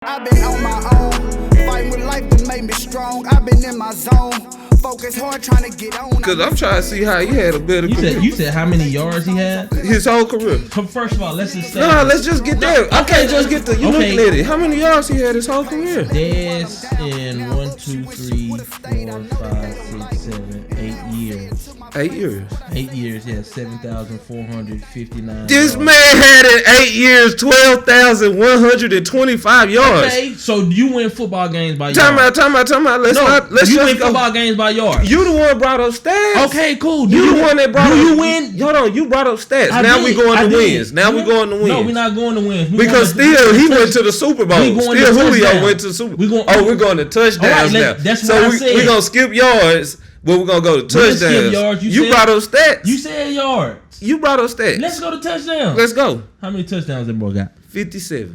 I've been on my own, fighting with life that made me strong. I've been in my zone, focus hard trying to get on. Cause I'm trying to see how he had a better career. You said how many yards he had? His whole career. First of all, let's just say. No, let's just get that. I can't just get the. You looking at it? How many yards he had his whole career? Dez in 1, 2, 3, 4, 5, 6, 7, 8 years. 8 years. 8 years, yeah, 7,459. This man had in 8 years 12,125 yards. Okay, so you win football games by yards. Time out. Let's you just win go. football games by yards. You the one brought up stats. Okay, cool. You the one that brought up. Do you win? Hold on, you brought up stats. I now did. we going I to did. wins. Now we going to wins. No, we're not going to wins. Because still he went to the Super Bowl. Still Julio went to the Super Bowl. We're going to touchdowns now. That's so what I said. We're going to skip yards, but we're going to go to touchdowns. Yards. You brought up stats. You said yards. You brought up stats. Let's go to touchdowns. Let's go. How many touchdowns that boy got? 57.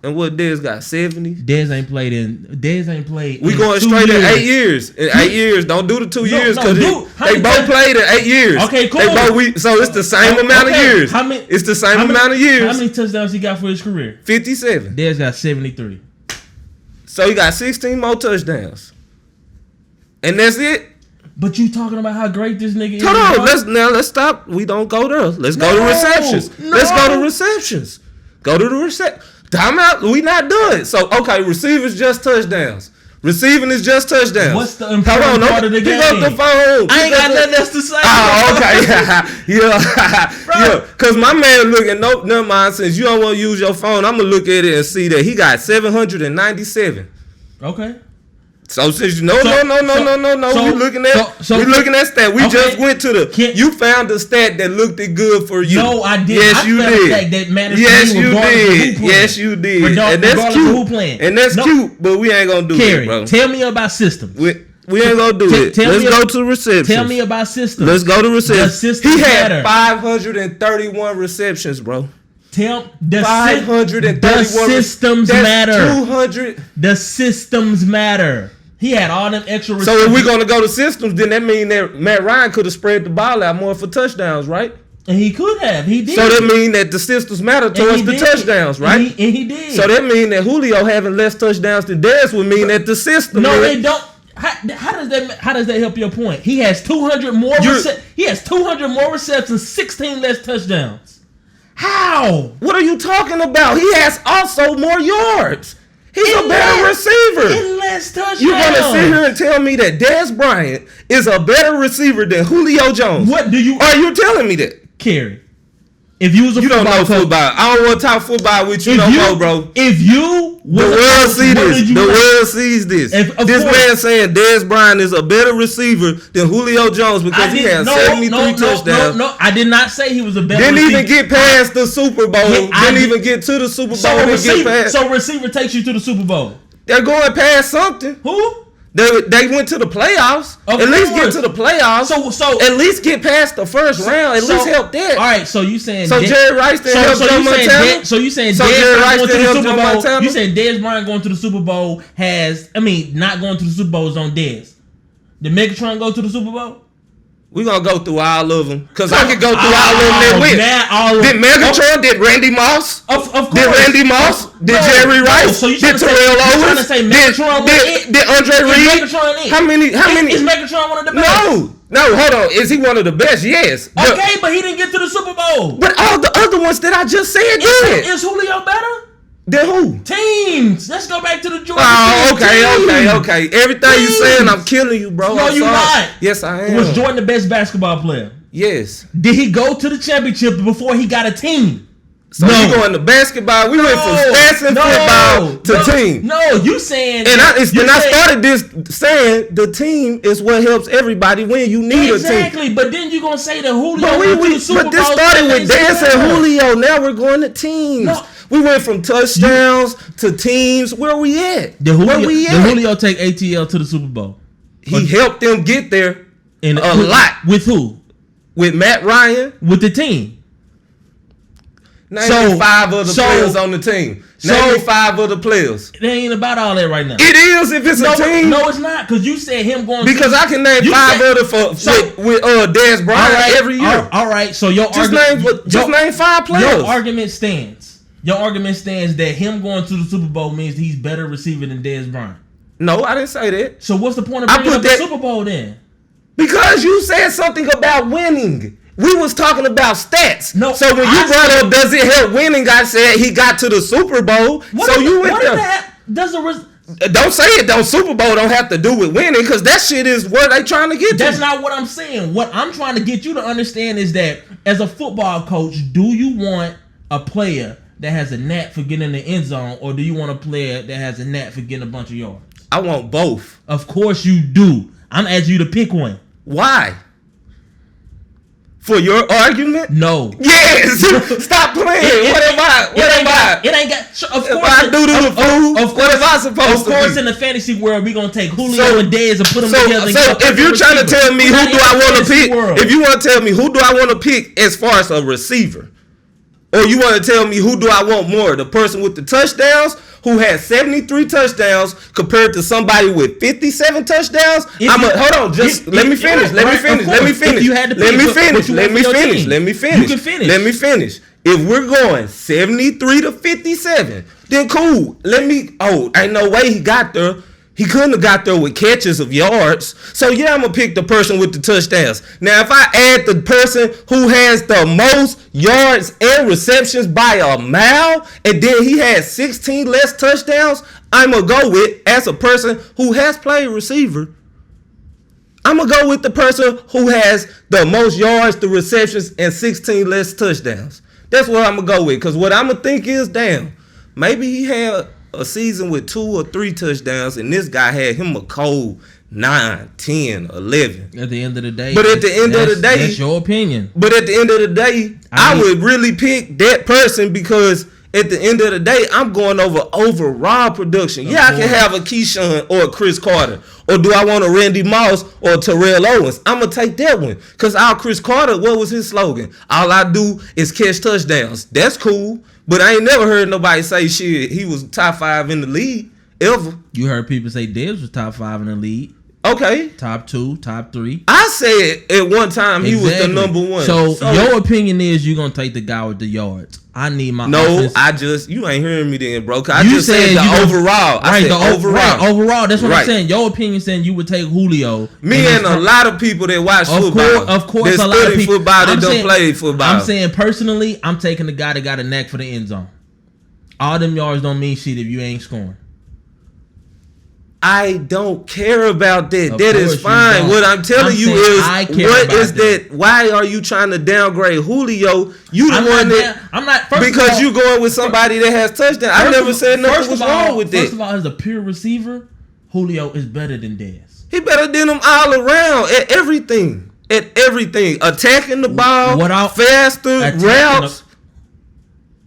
And what Dez got? 70? Dez ain't played. We going straight in 8 years. In 8 years. Don't do the 2 years because they both played in 8 years. Okay, cool. So it's the same amount of years. It's the same amount of years. How many touchdowns he got for his career? 57. Dez got 73. So he got 16 more touchdowns. And that's it? But you talking about how great this nigga is. Hold on. Let's stop. We don't go there. Let's go to receptions. Let's go to receptions. Go to the reception. Time out. We not done. So, okay, receivers just touchdowns. Receiving is just touchdowns. What's the important part of the game? Pick up the phone. I ain't got nothing else to say. Oh, okay. Yeah. Because my man looking, never mind. Since you don't want to use your phone, I'm going to look at it and see that he got 797. Okay. So since no. We looking at stat. We just went to you found the stat that looked good for you. No, I didn't. Yes, you did. That matters yes, to you did. Yes, you did. And that's cute. And that's cute, but we ain't gonna do it, bro. Tell me about systems. We ain't gonna do it. Let's go to receptions. Tell me about systems. Let's go to receptions. He had matter. 531 receptions, bro. The 531 systems matter. 200. The systems matter. He had all them extra receptions. So if we're going to go to systems, then that means that Matt Ryan could have spread the ball out more for touchdowns, right? And he could have. He did. So that means that the systems matter towards the touchdowns, right? And he did. So that means that Julio having less touchdowns than Dez would mean that the system. No, they don't. How does that help your point? He has 200 more. He has 200 more receptions, 16 less touchdowns. How? What are you talking about? He has also more yards. He's a better receiver. And less touchdowns. You're going to sit here and tell me that Dez Bryant is a better receiver than Julio Jones? What do you... Are you telling me that? Kerry, if you was a football coach... You don't know football. I don't want to talk football with you no more, bro. If you... The world sees this. The world sees this. This man saying Dez Bryant is a better receiver than Julio Jones because he has 73 touchdowns. No, I did not say he was a better receiver. Didn't even get past the Super Bowl. Didn't even get to the Super Bowl. So receiver takes you to the Super Bowl. They're going past something. Who? They went to the playoffs. At least get to the playoffs. So at least get past the first round. At least help that. All right. So you saying Jerry Rice didn't help Joe Montana? So you saying Jerry Rice going to the Super Bowl? You saying Dez Bryant going to the Super Bowl not going to the Super Bowl is on Dez. Did Megatron go to the Super Bowl? We're going to go through all of them. Because I could go through all of them that win. Did Megatron? Did Randy Moss? Of course. Did Randy Moss? Did Jerry Rice? Did Terrell Owens? Did Andre Reed? How many? Is Megatron one of the best? No, hold on. Is he one of the best? Yes. Okay, but he didn't get to the Super Bowl. But all the other ones that I just said did. Is Julio better? Then who? Teams. Let's go back to the Georgia. Oh, okay. Everything you saying, I'm killing you, bro. No, you're not. Yes, I am. Was Jordan the best basketball player? Yes. Did he go to the championship before he got a team? So you going to basketball? We went from stats and football to team. No, you saying... And I started this saying the team is what helps everybody win. You need a team. Exactly, but then you're going to say that Julio went to the Super Bowl. But this started with Dez and Julio. Now we're going to teams. No. We went from touchdowns to teams. Where are we at? Did Julio take ATL to the Super Bowl? He helped them get there a lot. With who? With Matt Ryan. With the team. 95 of the players on the team. 95 of the players. It ain't about all that right now. It is if it's a team. No, it's not. Because you said him going because I can name 5 of the with Dez Bryant every year. All right. So your just name 5 players. Your argument stands. Your argument stands that him going to the Super Bowl means he's better receiver than Dez Bryant. No, I didn't say that. So what's the point of bringing up the Super Bowl then? Because you said something about winning. We was talking about stats. No, so when you brought up does it help winning, I said he got to the Super Bowl. So you went there. Don't say it. Don't Super Bowl don't have to do with winning because that shit is what they trying to get to. That's not what I'm saying. What I'm trying to get you to understand is that as a football coach, do you want a player that has a knack for getting in the end zone, or do you want a player that has a knack for getting a bunch of yards? I want both. Of course you do. I'm asking you to pick one. Why? For your argument? No. Yes. Stop playing. What am I? It ain't got. Of course. If I do the fool, what am I supposed to be? Of course, in the fantasy world, we're gonna take Julio and Dez and put them together. So if you're trying to tell me who do I want to pick, if you want to tell me who do I want to pick as far as a receiver, or you want to tell me who do I want more, the person with the touchdowns who has 73 touchdowns compared to somebody with 57 touchdowns? Hold on, let me finish. Let me finish. If we're going 73 to 57, then cool. Ain't no way he got there. He couldn't have got there with catches of yards. So, yeah, I'm going to pick the person with the touchdowns. Now, if I add the person who has the most yards and receptions by a mile, and then he has 16 less touchdowns, I'm going to go with, as a person who has played receiver, I'm going to go with the person who has the most yards, the receptions, and 16 less touchdowns. That's what I'm going to go with. Because what I'm going to think is, damn, maybe he had a season with 2 or 3 touchdowns, and this guy had him a cold 9, 10, 11. At the end of the day, that's your opinion. But at the end of the day, I would really pick that person because at the end of the day, I'm going over overall production. I can have a Keyshawn or a Chris Carter, or do I want a Randy Moss or a Terrell Owens? I'm gonna take that one because Chris Carter, what was his slogan? All I do is catch touchdowns. That's cool. But I ain't never heard nobody say shit. He was top 5 in the league ever. You heard people say Dez was top 5 in the league. Okay. Top 2, top 3. I said at one time he was the number 1. So your opinion is you're gonna take the guy with the yards. I need my offense. You ain't hearing me then, bro. I just said the overall. I said overall. Overall, that's what I'm saying. Your opinion saying you would take Julio. Me and a lot of people that watch football. Of course, a lot of people that don't play football. I'm saying personally, I'm taking the guy that got a knack for the end zone. All them yards don't mean shit if you ain't scoring. I don't care about that. That is fine. What I'm telling you is, what is that? Why are you trying to downgrade Julio? You the one that I'm not because you going with somebody that has touchdown. I never said nothing was wrong with that. First of all, as a pure receiver, Julio is better than Dez. He better than them all around at everything. Attacking the ball, faster routes.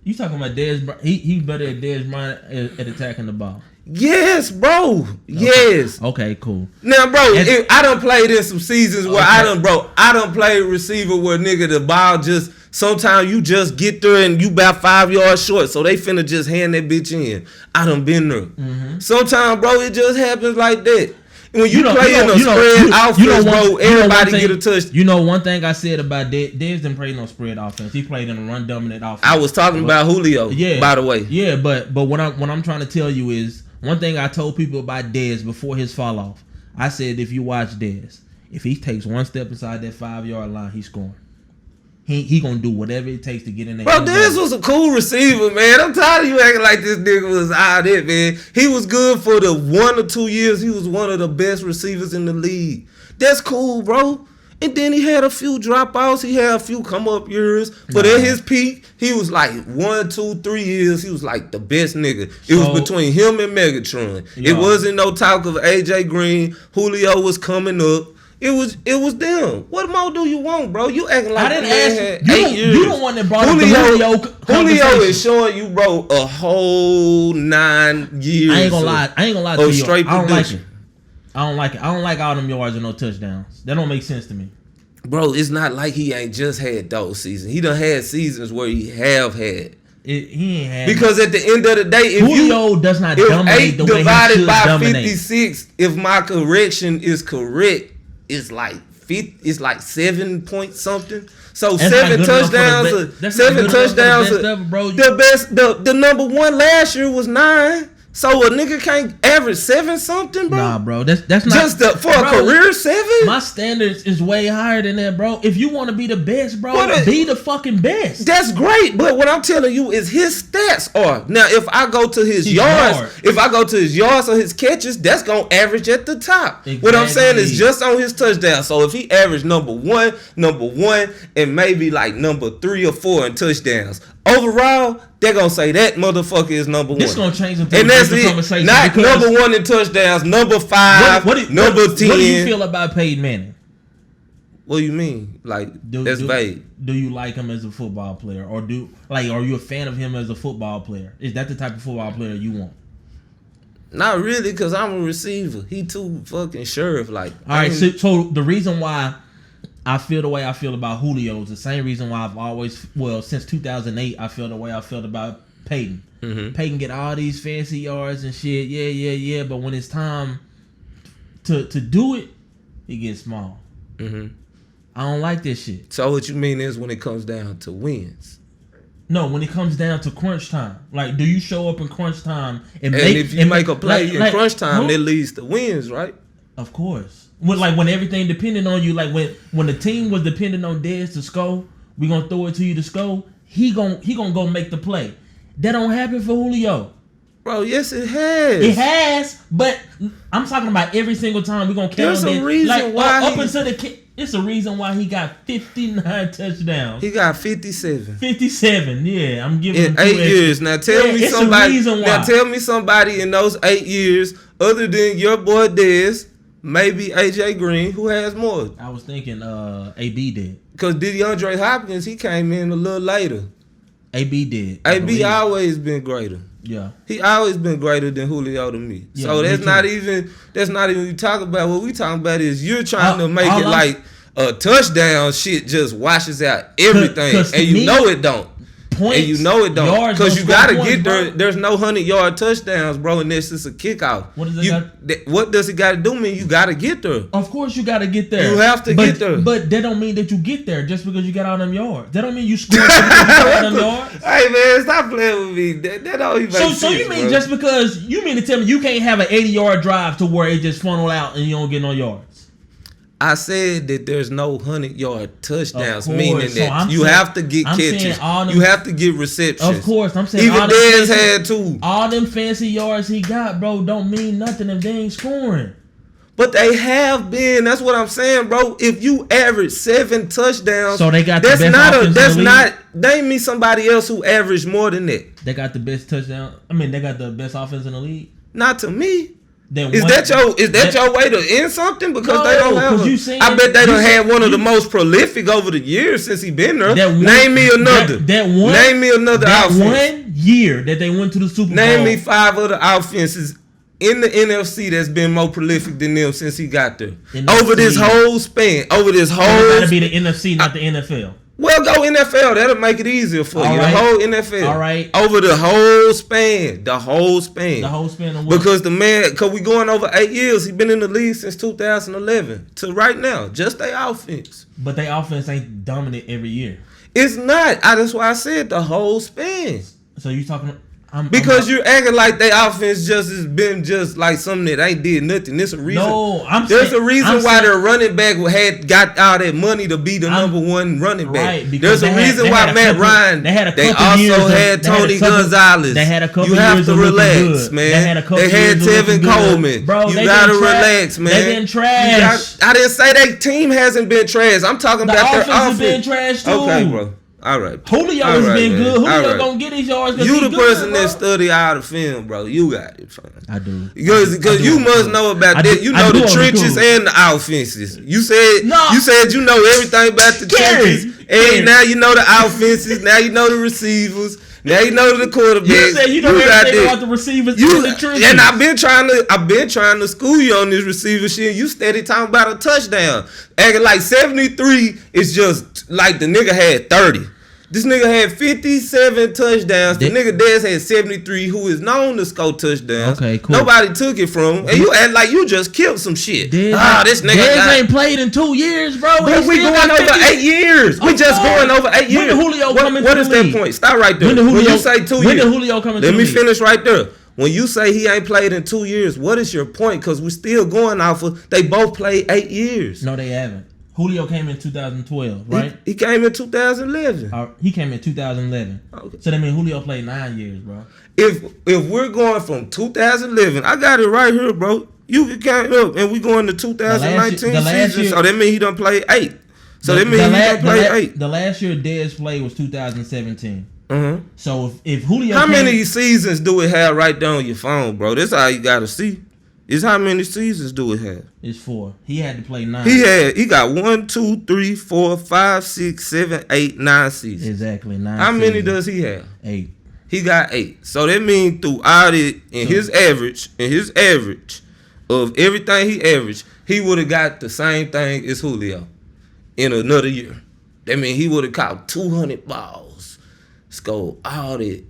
You talking about Dez? He's better at Dez Bryant at attacking the ball. Yes, bro. Yes. Okay, cool. Now, bro, I done played in some seasons where I done played receiver where nigga the ball just sometimes you just get there and you about 5 yards short, so they finna just hand that bitch in. I done been there. Mm-hmm. Sometimes, bro, it just happens like that. When you play in a spread offense, bro, everybody get a touch. You know one thing I said about Dez didn't play no spread offense. He played in a run dominant offense. I was talking about Julio, by the way. Yeah, but what I'm trying to tell you is one thing I told people about Dez before his fall off. I said if you watch Dez, if he takes one step inside that 5-yard line, he's scoring. He gonna do whatever it takes to get in there. Bro, Dez was a cool receiver, man. I'm tired of you acting like this nigga was out there, man. He was good for the 1 or 2 years. He was one of the best receivers in the league. That's cool, bro. And then he had a few dropouts. He had a few come-up years. But at his peak, he was like 1, 2, 3 years. He was like the best nigga. It was between him and Megatron. It wasn't no talk of AJ Green. Julio was coming up. It was them. What more do you want, bro? You acting like I didn't ask you. You the one that brought Julio, up the Julio is showing you, bro, a whole 9 years. I ain't gonna lie to you. Straight production. I don't like it. I don't like all them yards and no touchdowns. That don't make sense to me. Bro, it's not like he ain't just had those seasons. He done had seasons where he have had. He ain't had because at the end of the day, if Julio does not dominate the way he should divided by dominate. 56, if my correction is correct, it's like it's like 7 point something. So That's seven not good enough touchdowns, for the best- that's seven not good enough for the touchdowns. best ever, bro. The best, the number one last year was 9. So a nigga can't average 7 something, bro. Nah, bro, that's not Just for a career 7. My standards is way higher than that, bro. If you want to be the best, bro, What be the fucking best. That's great, but what I'm telling you is his stats are now. If I go to his yards, or his catches, that's gonna average at the top. Exactly. What I'm saying is just on his touchdowns. So if he averaged number one, and maybe like number 3 or 4 in touchdowns overall, they're gonna say that motherfucker is number 1. This gonna change the conversation. Not number 1 in touchdowns, number 5, number 10. What do you feel about Peyton Manning? What do you mean? Like that's vague. Do you like him as a football player, or are you a fan of him as a football player? Is that the type of football player you want? Not really, cause I'm a receiver. He too fucking sheriff. Like, all right. So the reason why I feel the way I feel about Julio is the same reason why I've always, since 2008, I feel the way I felt about Peyton. Mm-hmm. Peyton get all these fancy yards and shit. Yeah. But when it's time to do it, he gets small. Mm-hmm. I don't like this shit. So what you mean is when it comes down to wins? No, when it comes down to crunch time. Like, do you show up in crunch time and if you make a play in crunch time, that leads to wins, right? Of course. When everything depended on you, like when the team was depending on Dez to score, we gonna throw it to you to score. He gonna go make the play. That don't happen for Julio. Bro, yes it has. It has, but I'm talking about every single time we gonna count. There's a reason why it's a reason why he got 59 touchdowns. He got 57. 57, yeah. I'm giving him 8 years. Now tell me somebody. Now tell me somebody in those 8 years, other than your boy Dez, maybe AJ Green, who has more. I was thinking AB did. Because DeAndre Hopkins, he came in a little later. AB did. AB always been greater. Yeah. He always been greater than Julio to me. Yeah, so that's not even you talk about. What we talking about is you're trying to make it like a touchdown shit just washes out everything. And you know it don't. Points, and you know it don't. Because you gotta get there. There's no 100-yard touchdowns, bro, unless it's a kickoff. What does it gotta do mean? You gotta get there. Of course you gotta get there. You have to get there. But that don't mean that you get there just because you got all them yards. That don't mean you scored because you got all them yards. Hey man, stop playing with me. That don't even make sense. So you mean just because you mean to tell me you can't have an 80-yard drive to where it just funnel out and you don't get no yards? I said that there's no 100-yard touchdowns, meaning that you have to get catches. You have to get receptions. Of course, I'm saying even Dez had 2. All them fancy yards he got, bro, don't mean nothing if they ain't scoring. But they have been. That's what I'm saying, bro. If you average 7 touchdowns, so they got name me somebody else who averaged more than that. They got the best touchdown. I mean, they got the best offense in the league. Not to me. Is that your way to end something? Because they don't have. I bet they done had one of the most prolific over the years since he been there. Name me another. Name me another offense. That 1 year that they went to the Super Bowl. Name me 5 other offenses in the NFC that's been more prolific than them since he got there. Over this whole span. It gotta be the NFC, not the NFL. Well, go NFL. That'll make it easier for you. Right. The whole NFL. All right. Over the whole span. The whole span of what? Because because we going over 8 years. He been in the league since 2011 to right now. Just their offense. But their offense ain't dominant every year. It's not. That's why I said the whole span. So you talking... Because you're acting like their offense just has been just like something that ain't did nothing. There's a reason. There's a reason why their running back got all that money to be the number 1 running back. Right, there's a reason why Matt Ryan. They also had Tony Gonzalez. They had a couple. You have to relax, man. They had Tevin Coleman. Bro, you gotta relax, man. They been trash. I didn't say their team hasn't been trash. I'm talking about their offense. Been trash too. Okay, bro. All right. Julio has been good. Julio gonna get his yards. You the person that study all the film, bro. You got it, fam. I do. Because you must know about that. You know the trenches and the offenses. You said you know everything about the trenches. And now you know the offenses. Now you know the receivers. Now you know the quarterbacks. You said you know everything about the receivers and the trenches. And I've been trying to school you on this receiver shit. You steady talking about a touchdown. Acting like 73 is just like the nigga had 30. This nigga had 57 touchdowns. The nigga Dez had 73, who is known to score touchdowns. Okay, cool. Nobody took it from him. And you act like you just killed some shit. This nigga Dez ain't played in 2 years, bro. But we going over 8 years. We just going over 8 years. When did Julio come into What is that point? Stop right there. When you say 2 years. When did Julio come into Let me finish right there. When you say he ain't played in 2 years, what is your point? Because we're still going off of they both played 8 years. No, they haven't. Julio came in 2012, right? He came in 2011. He came in 2011. Okay. So that means Julio played 9 years, bro. If we're going from 2011, I got it right here, bro. You can count up, and we going to 2019 season. So that means he done played 8. So that means he done played 8. The last year Dez played was 2017. Mm-hmm. So if Julio, how many seasons do it have right there on your phone, bro? That's all you gotta see. Is how many seasons do it have? It's 4. He had to play 9. He got 1, 2, 3, 4, 5, 6, 7, 8, 9 seasons. Exactly 9. How many does he have? 8. He got 8. So that means throughout it, his average of everything he averaged, he would have got the same thing as Julio in another year. That means he would have caught 200 balls, scored all that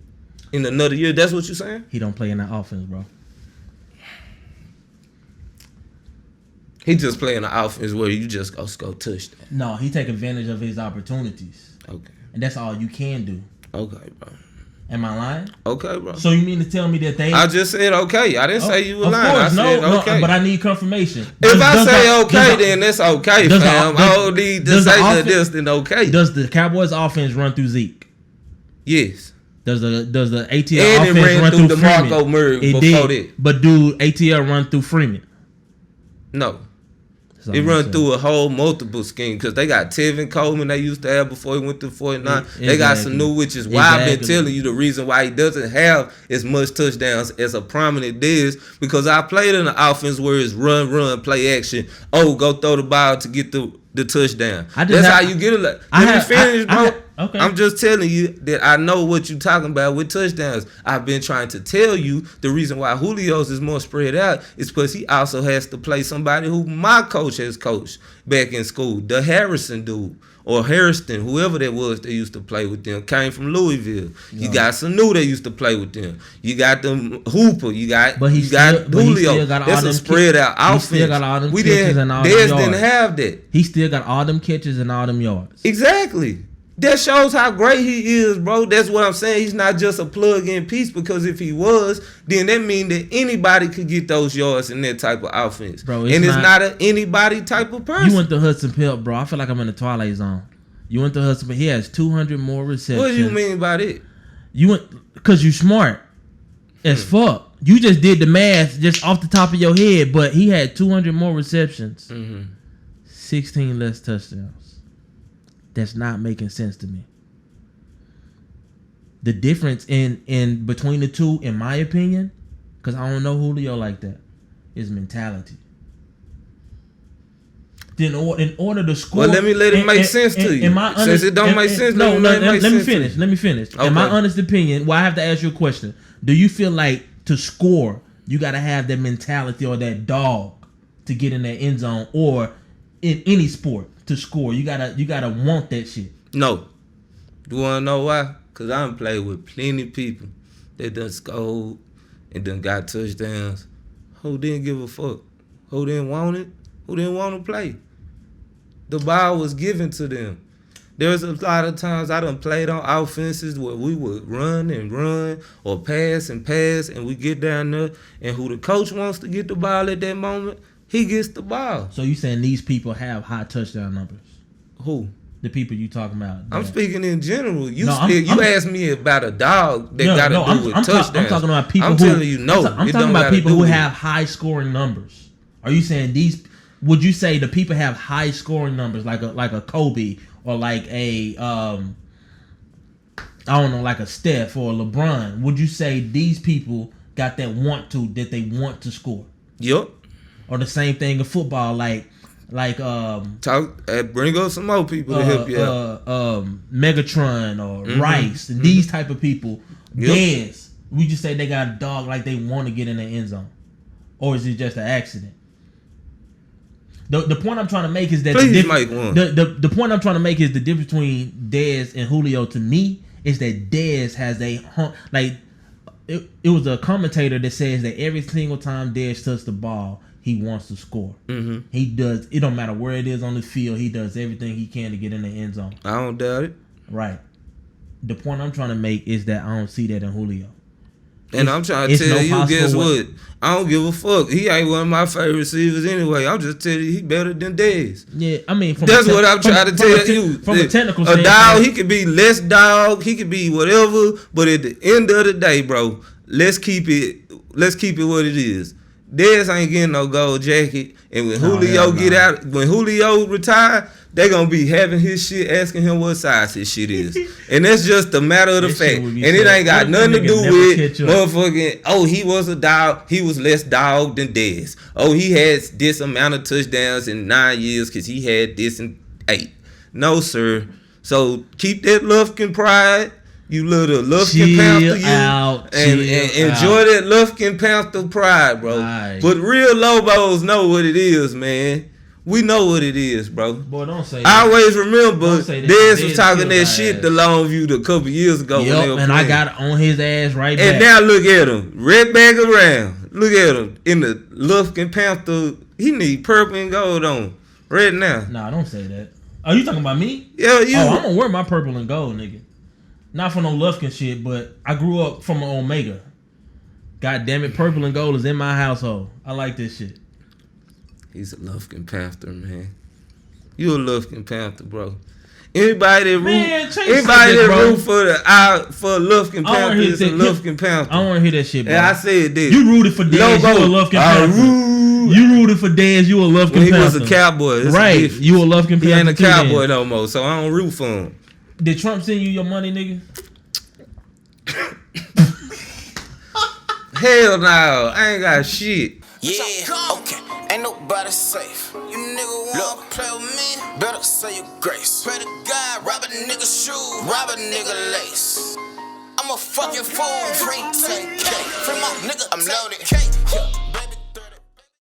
in another year. That's what you're saying? He don't play in that offense, bro. He just playing the offense where you just go score touchdown. No, he take advantage of his opportunities. Okay. And that's all you can do. Okay, bro. Am I lying? Okay, bro. So you mean to tell me that they... I just said okay. I didn't say you were lying. Course, I said okay. No, but I need confirmation. If I say okay, then that's okay, fam. I don't need to say this, then okay. Does the Cowboys offense run through Zeke? Yes. Does the ATL offense run through Freeman? DeMarco Murray before that. But do ATL run through Freeman? No. It run through a whole multiple scheme because they got Tevin Coleman they used to have before he went to 49. Exactly. They got Sanu, which is why I've been telling you the reason why he doesn't have as much touchdowns as a prominent Dez, because I played in the offense where it's run, play action. Oh, go throw the ball to get the touchdown. That's how you get it. Let me finish, bro. Okay. I'm just telling you that I know what you're talking about with touchdowns. I've been trying to tell you the reason why Julio's is more spread out is because he also has to play somebody who my coach has coached back in school. The Harrison dude or Harrison, whoever that was that used to play with them, came from Louisville. Yeah. You got Sanu that used to play with them. You got them Hooper. You got Julio. That's a spread out offense. He still got all them catches and all them yards. Dez didn't have that. He still got all them catches and all them yards. Exactly. That shows how great he is, bro. That's what I'm saying. He's not just a plug-in piece, because if he was, then that means that anybody could get those yards in that type of offense. Bro, it's not an anybody type of person. You went to Hudson Pelt, bro. I feel like I'm in the Twilight Zone. You went to Hudson Pelt. He has 200 more receptions. What do you mean by that? You went because you smart as fuck. You just did the math just off the top of your head, but he had 200 more receptions, 16 less touchdowns. That's not making sense to me. The difference in between the two, in my opinion, because I don't know Julio like that, is mentality. Then in order to score, well, let it make sense to you. Since it don't make sense, let me finish. Okay. In my honest opinion, well, I have to ask you a question. Do you feel like to score, you got to have that mentality or that dog to get in that end zone, or in any sport? To score, you gotta want that shit. No. You wanna know why? Cause I done played with plenty of people that done scored and done got touchdowns. Who didn't give a fuck? Who didn't want it? Who didn't want to play? The ball was given to them. There's a lot of times I done played on offenses where we would run or pass, and we get down there, and who the coach wants to get the ball at that moment, he gets the ball. So you saying these people have high touchdown numbers? Who? The people you talking about. I'm speaking in general. You asked me about a dog that got to do with touchdowns. I'm talking about people. I'm telling you, no. I'm talking about people who have high scoring numbers. Are you saying these? Would you say the people have high scoring numbers like a Kobe or like a I don't know, like a Steph or a LeBron? Would you say these people got that they want to score? Yep. Or the same thing in football, bring up some more people to help you out. Megatron or Rice and these type of people. Dez, we just say they got a dog like they want to get in the end zone, or is it just an accident? The point I'm trying to make is that Please make one. The point I'm trying to make is the difference between Dez and Julio to me is that Dez has it was a commentator that says that every single time Dez touches the ball, he wants to score. Mm-hmm. He does. It don't matter where it is on the field. He does everything he can to get in the end zone. I don't doubt it. Right. The point I'm trying to make is that I don't see that in Julio. And I'm trying to tell you, guess what? I don't give a fuck. He ain't one of my favorite receivers anyway. I'm just telling you, he better than Dez. Yeah, I mean, that's what I'm trying to tell you. From a technical standpoint, a dog, he could be less dog, he could be whatever. But at the end of the day, bro, let's keep it what it is. Dez ain't getting no gold jacket, and when Julio retire, they gonna be having his shit, asking him what size his shit is, and that's just a matter of the fact. And it ain't got nothing to do with motherfucking. Oh, he was a dog. He was less dog than Dez. Oh, he had this amount of touchdowns in 9 years because he had this in 8. No, sir. So keep that Lufkin pride. You little Lufkin Panther, and enjoy that Lufkin Panther pride, bro. Right. But real Lobos know what it is, man. We know what it is, bro. Boy, don't say that. I always remember Dez was talking that shit to Longview a couple years ago. Yep, when they were playing. I got it on his ass right back. And now look at him, right back around. Look at him in the Lufkin Panther. He need purple and gold on right now. Nah, don't say that. Are you talking about me? Yeah, you. Oh, I'm gonna wear my purple and gold, nigga. Not for no Lufkin shit, but I grew up from an Omega. God damn it, purple and gold is in my household. I like this shit. He's a Lufkin Panther, man. You a Lufkin Panther, bro. Anybody that root for Lufkin Panther is a Lufkin Panther. I don't want to hear that shit, bro. Yeah, I said this. You rooted for Dez, you a Lufkin Panther. You rooted for Dez, you a Lufkin Panther. He was a cowboy. That's right, you a Lufkin Panther. He ain't a cowboy no more, so I don't root for him. Did Trump send you your money, nigga? Hell no, I ain't got shit. Yeah, okay, ain't nobody safe. You nigga wanna play with me? Better say your grace. Pray to God, rob a nigga shoe, rob a nigga lace. I'm a fucking fool, free 10K. Free my nigga, I'm loaded.